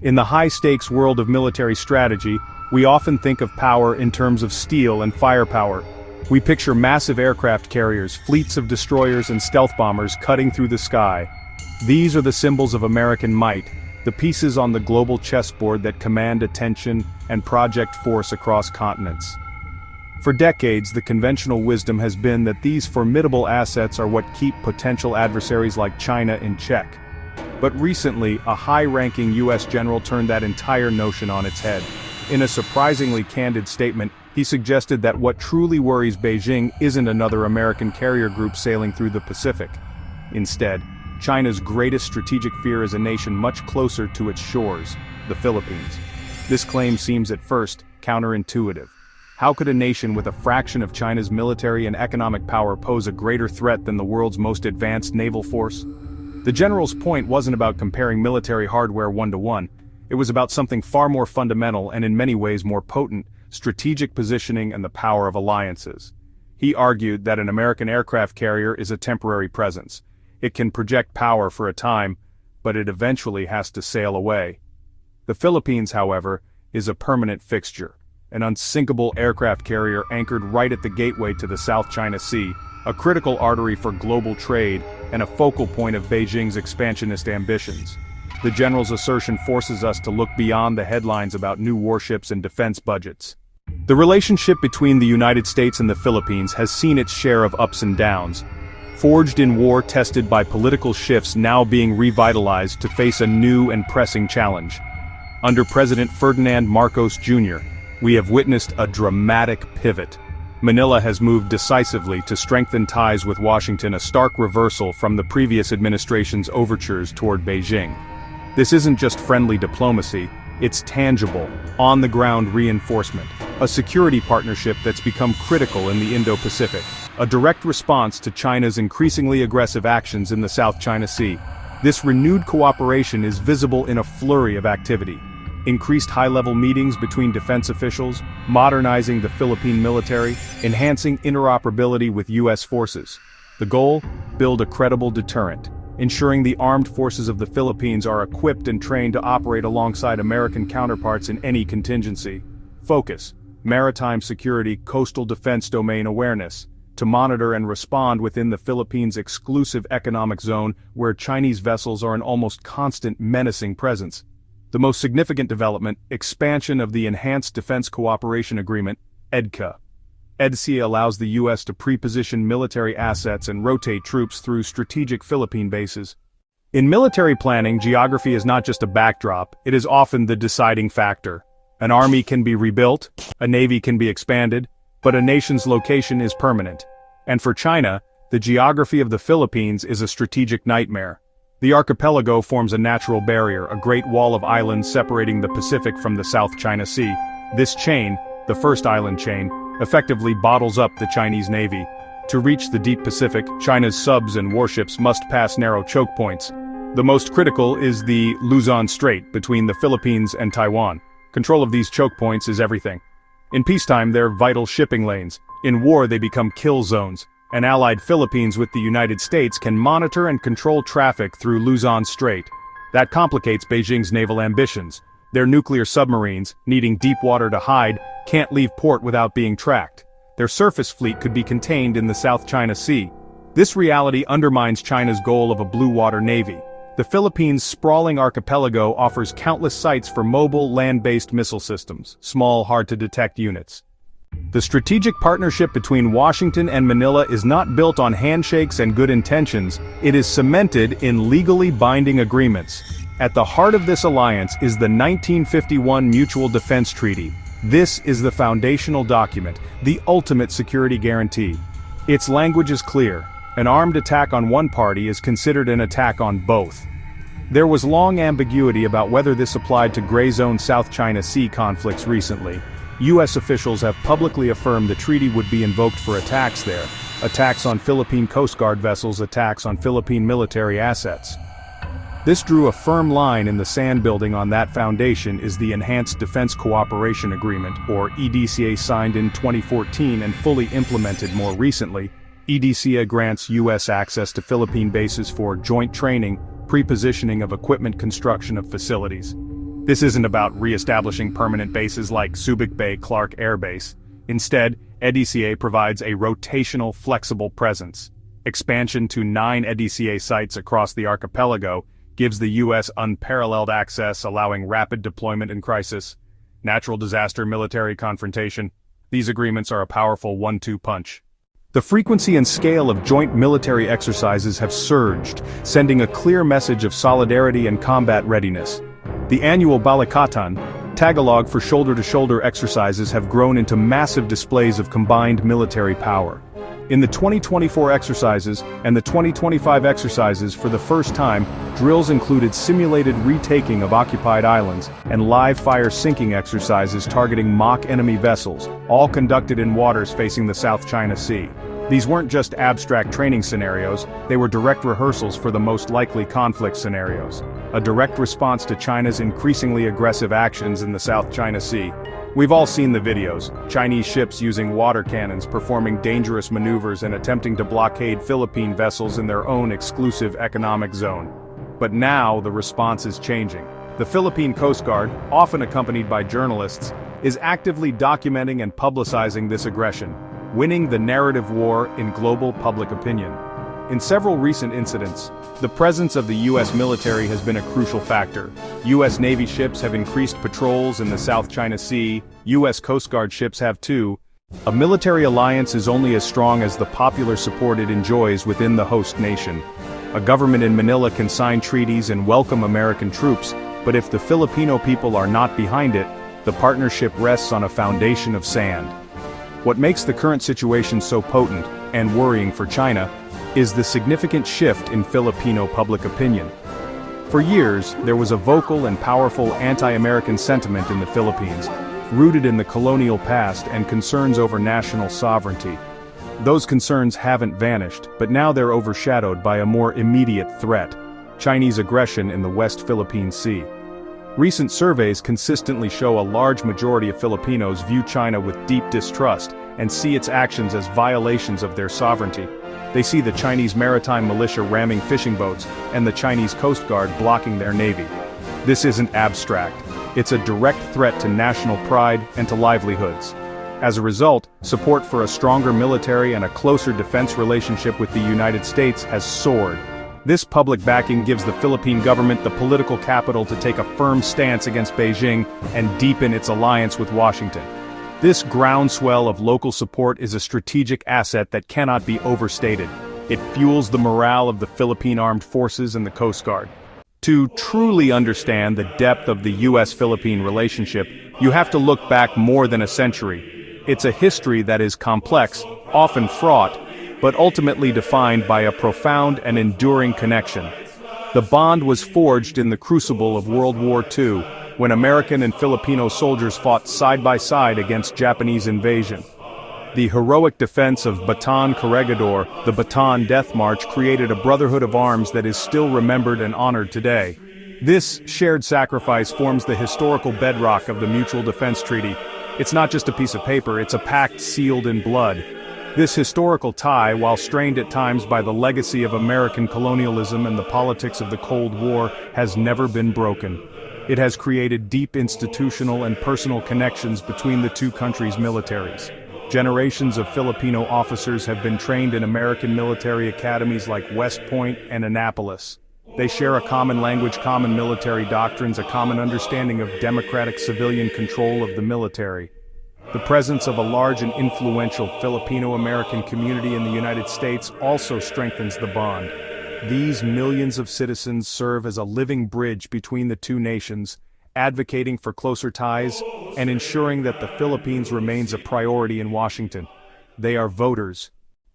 In the high-stakes world of military strategy, we often think of power in terms of steel and firepower. We picture massive aircraft carriers, fleets of destroyers and stealth bombers cutting through the sky. These are the symbols of American might, the pieces on the global chessboard that command attention and project force across continents. For decades, the conventional wisdom has been that these formidable assets are what keep potential adversaries like China in check. But recently, a high-ranking U.S. general turned that entire notion on its head. In a surprisingly candid statement, he suggested that what truly worries Beijing isn't another American carrier group sailing through the Pacific. Instead, China's greatest strategic fear is a nation much closer to its shores, the Philippines. This claim seems at first counterintuitive. How could a nation with a fraction of China's military and economic power pose a greater threat than the world's most advanced naval force? The general's point wasn't about comparing military hardware one-to-one. It was about something far more fundamental and in many ways more potent: strategic positioning and the power of alliances. He argued that an American aircraft carrier is a temporary presence. It can project power for a time, but it eventually has to sail away. The Philippines, however, is a permanent fixture, an unsinkable aircraft carrier anchored right at the gateway to the South China Sea, a critical artery for global trade and a focal point of Beijing's expansionist ambitions. The general's assertion forces us to look beyond the headlines about new warships and defense budgets. The relationship between the United States and the Philippines has seen its share of ups and downs. Forged in war, tested by political shifts, now being revitalized to face a new and pressing challenge. Under President Ferdinand Marcos Jr., we have witnessed a dramatic pivot. Manila has moved decisively to strengthen ties with Washington, a stark reversal from the previous administration's overtures toward Beijing. This isn't just friendly diplomacy, it's tangible, on-the-ground reinforcement, a security partnership that's become critical in the Indo-Pacific, a direct response to China's increasingly aggressive actions in the South China Sea. This renewed cooperation is visible in a flurry of activity. Increased high-level meetings between defense officials, modernizing the Philippine military, enhancing interoperability with U.S. forces. The goal? Build a credible deterrent, ensuring the armed forces of the Philippines are equipped and trained to operate alongside American counterparts in any contingency. Focus: maritime security, coastal defense domain awareness, to monitor and respond within the Philippines' exclusive economic zone where Chinese vessels are an almost constant menacing presence. The most significant development: expansion of the Enhanced Defense Cooperation Agreement, EDCA. EDCA allows the U.S. to pre-position military assets and rotate troops through strategic Philippine bases. In military planning, geography is not just a backdrop, it is often the deciding factor. An army can be rebuilt, a navy can be expanded, but a nation's location is permanent. And for China, the geography of the Philippines is a strategic nightmare. The archipelago forms a natural barrier, a great wall of islands separating the Pacific from the South China Sea. This chain, the first island chain, effectively bottles up the Chinese Navy. To reach the deep Pacific, China's subs and warships must pass narrow choke points. The most critical is the Luzon Strait between the Philippines and Taiwan. Control of these choke points is everything. In peacetime, they're vital shipping lanes. In war, they become kill zones. An allied Philippines with the United States can monitor and control traffic through Luzon Strait. That complicates Beijing's naval ambitions. Their nuclear submarines, needing deep water to hide, can't leave port without being tracked. Their surface fleet could be contained in the South China Sea. This reality undermines China's goal of a blue water navy. The Philippines' sprawling archipelago offers countless sites for mobile, land-based missile systems, small, hard-to-detect units. The strategic partnership between Washington and Manila is not built on handshakes and good intentions, it is cemented in legally binding agreements. At the heart of this alliance is the 1951 Mutual Defense Treaty. This is the foundational document, the ultimate security guarantee. Its language is clear: an armed attack on one party is considered an attack on both. There was long ambiguity about whether this applied to gray zone South China Sea conflicts recently. U.S. officials have publicly affirmed the treaty would be invoked for attacks there, attacks on Philippine Coast Guard vessels, attacks on Philippine military assets. This drew a firm line in the sand. Building on that foundation is the Enhanced Defense Cooperation Agreement, or EDCA, signed in 2014 and fully implemented more recently. EDCA grants U.S. access to Philippine bases for joint training, pre-positioning of equipment, construction of facilities. This isn't about re-establishing permanent bases like Subic Bay Clark Air Base. Instead, EDCA provides a rotational, flexible presence. Expansion to 9 EDCA sites across the archipelago gives the U.S. unparalleled access, allowing rapid deployment in crisis. Natural disaster military confrontation. These agreements are a powerful 1-2 punch. The frequency and scale of joint military exercises have surged, sending a clear message of solidarity and combat readiness. The annual Balikatan, Tagalog for shoulder-to-shoulder exercises, have grown into massive displays of combined military power. In the 2024 exercises and the 2025 exercises, for the first time, drills included simulated retaking of occupied islands and live-fire sinking exercises targeting mock enemy vessels, all conducted in waters facing the South China Sea. These weren't just abstract training scenarios, they were direct rehearsals for the most likely conflict scenarios. A direct response to China's increasingly aggressive actions in the South China Sea. We've all seen the videos, Chinese ships using water cannons, performing dangerous maneuvers and attempting to blockade Philippine vessels in their own exclusive economic zone. But now the response is changing. The Philippine Coast Guard, often accompanied by journalists, is actively documenting and publicizing this aggression, winning the narrative war in global public opinion. In several recent incidents, the presence of the U.S. military has been a crucial factor. U.S. Navy ships have increased patrols in the South China Sea, U.S. Coast Guard ships have too. A military alliance is only as strong as the popular support it enjoys within the host nation. A government in Manila can sign treaties and welcome American troops, but if the Filipino people are not behind it, the partnership rests on a foundation of sand. What makes the current situation so potent and worrying for China is the significant shift in Filipino public opinion. For years, there was a vocal and powerful anti-American sentiment in the Philippines, rooted in the colonial past and concerns over national sovereignty. Those concerns haven't vanished, but now they're overshadowed by a more immediate threat: Chinese aggression in the West Philippine Sea. Recent surveys consistently show a large majority of Filipinos view China with deep distrust and see its actions as violations of their sovereignty. They see the Chinese maritime militia ramming fishing boats and the Chinese Coast Guard blocking their navy. This isn't abstract. It's a direct threat to national pride and to livelihoods. As a result, support for a stronger military and a closer defense relationship with the United States has soared. This public backing gives the Philippine government the political capital to take a firm stance against Beijing and deepen its alliance with Washington. This groundswell of local support is a strategic asset that cannot be overstated. It fuels the morale of the Philippine Armed Forces and the Coast Guard. To truly understand the depth of the US-Philippine relationship, you have to look back more than a century. It's a history that is complex, often fraught, but ultimately defined by a profound and enduring connection. The bond was forged in the crucible of World War II, when American and Filipino soldiers fought side by side against Japanese invasion. The heroic defense of Bataan Corregidor, the Bataan Death March, created a brotherhood of arms that is still remembered and honored today. This shared sacrifice forms the historical bedrock of the Mutual Defense Treaty. It's not just a piece of paper, it's a pact sealed in blood. This historical tie, while strained at times by the legacy of American colonialism and the politics of the Cold War, has never been broken. It has created deep institutional and personal connections between the two countries' militaries. Generations of Filipino officers have been trained in American military academies like West Point and Annapolis. They share a common language, common military doctrines, a common understanding of democratic civilian control of the military. The presence of a large and influential Filipino-American community in the United States also strengthens the bond. These millions of citizens serve as a living bridge between the two nations, advocating for closer ties and ensuring that the Philippines remains a priority in Washington. They are voters.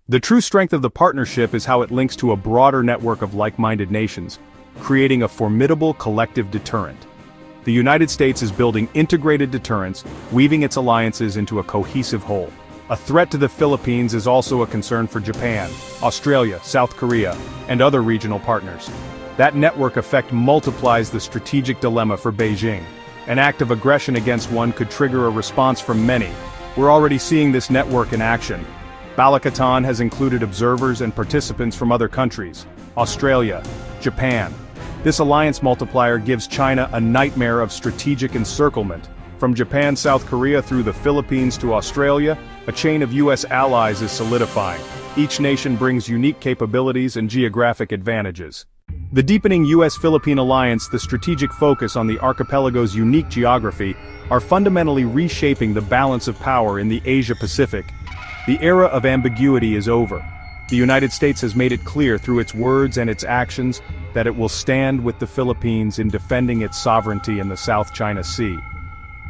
The true strength of the partnership is how it links to a broader network of like-minded nations, creating a formidable collective deterrent. The United States is building integrated deterrence, weaving its alliances into a cohesive whole. A threat to the Philippines is also a concern for Japan, Australia, South Korea, and other regional partners. That network effect multiplies the strategic dilemma for Beijing. An act of aggression against one could trigger a response from many. We're already seeing this network in action. Balikatan has included observers and participants from other countries: Australia, Japan, This alliance multiplier gives China a nightmare of strategic encirclement. From Japan, South Korea through the Philippines to Australia, a chain of US allies is solidifying. Each nation brings unique capabilities and geographic advantages. The deepening US-Philippine alliance, the strategic focus on the archipelago's unique geography, are fundamentally reshaping the balance of power in the Asia-Pacific. The era of ambiguity is over. The United States has made it clear through its words and its actions that it will stand with the Philippines in defending its sovereignty in the South China Sea.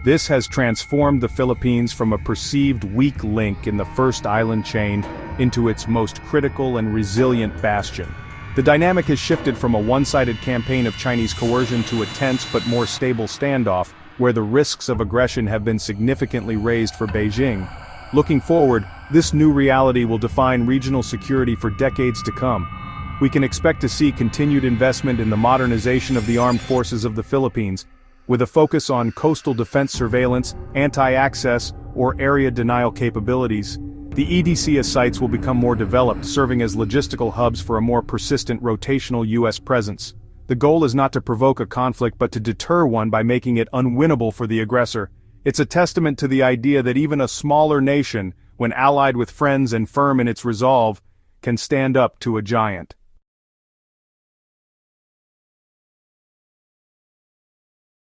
This has transformed the Philippines from a perceived weak link in the first island chain into its most critical and resilient bastion. The dynamic has shifted from a one-sided campaign of Chinese coercion to a tense but more stable standoff, where the risks of aggression have been significantly raised for Beijing. Looking forward, this new reality will define regional security for decades to come. We can expect to see continued investment in the modernization of the armed forces of the Philippines, with a focus on coastal defense surveillance, anti-access, or area denial capabilities. The EDCS sites will become more developed, serving as logistical hubs for a more persistent rotational US presence. The goal is not to provoke a conflict but to deter one by making it unwinnable for the aggressor. It's a testament to the idea that even a smaller nation, when allied with friends and firm in its resolve, can stand up to a giant.